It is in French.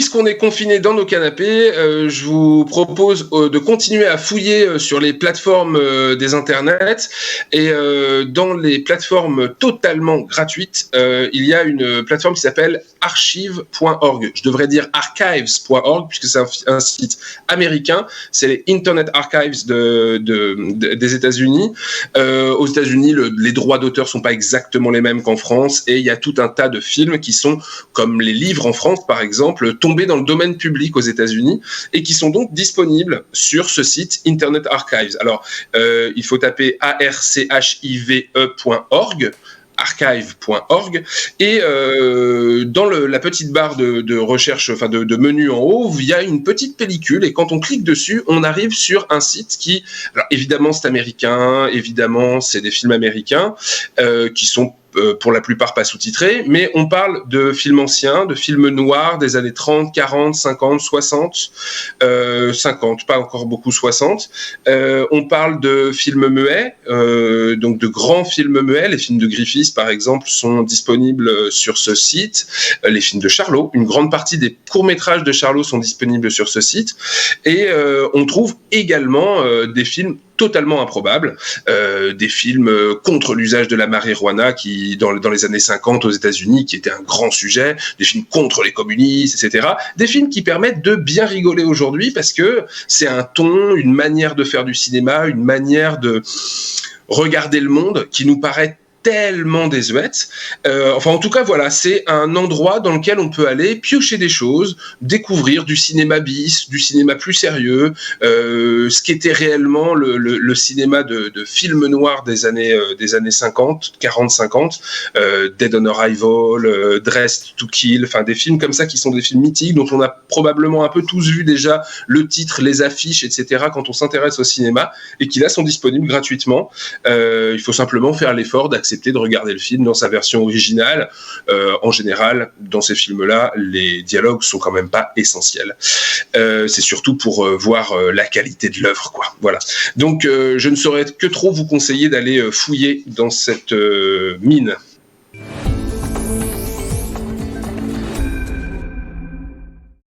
puisqu'on est confiné dans nos canapés, je vous propose de continuer à fouiller sur les plateformes des internets. Et dans les plateformes totalement gratuites, il y a une plateforme qui s'appelle archive.org. Je devrais dire archives.org, puisque c'est un site américain. C'est les Internet Archives des États-Unis. Aux États-Unis, les droits d'auteur sont pas exactement les mêmes qu'en France, et il y a tout un tas de films qui sont, comme les livres en France par exemple, tombés dans le domaine public aux États-Unis et qui sont donc disponibles sur ce site Internet Archives. Alors, il faut taper archive.org, archive.org, et dans la petite barre de recherche, enfin de menu en haut, il y a une petite pellicule, et quand on clique dessus, on arrive sur un site qui, alors évidemment c'est américain, évidemment c'est des films américains qui sont pour la plupart pas sous-titrés, mais on parle de films anciens, de films noirs des années 30, 40, 50, 60, 50, pas encore beaucoup 60. On parle de films muets, donc de grands films muets. Les films de Griffith, par exemple, sont disponibles sur ce site. Les films de Charlot, une grande partie des courts-métrages de Charlot sont disponibles sur ce site. Et on trouve également des films totalement improbables, des films contre l'usage de la marijuana qui, dans les années 50 aux États-Unis, qui était un grand sujet, des films contre les communistes, etc. Des films qui permettent de bien rigoler aujourd'hui parce que c'est un ton, une manière de faire du cinéma, une manière de regarder le monde qui nous paraît tellement désuète. Enfin, en tout cas, voilà, c'est un endroit dans lequel on peut aller piocher des choses, découvrir du cinéma bis, du cinéma plus sérieux, ce qu'était réellement le cinéma de films noirs des années 50, 40, 50, Dead on Arrival, Dressed to Kill, enfin des films comme ça qui sont des films mythiques dont on a probablement un peu tous vu déjà le titre, les affiches, etc. quand on s'intéresse au cinéma et qui là sont disponibles gratuitement. Il faut simplement faire l'effort d'accepter de regarder le film dans sa version originale. En général, dans ces films-là, les dialogues sont quand même pas essentiels. C'est surtout pour voir la qualité de l'œuvre, quoi. Voilà. Donc, je ne saurais que trop vous conseiller d'aller fouiller dans cette mine.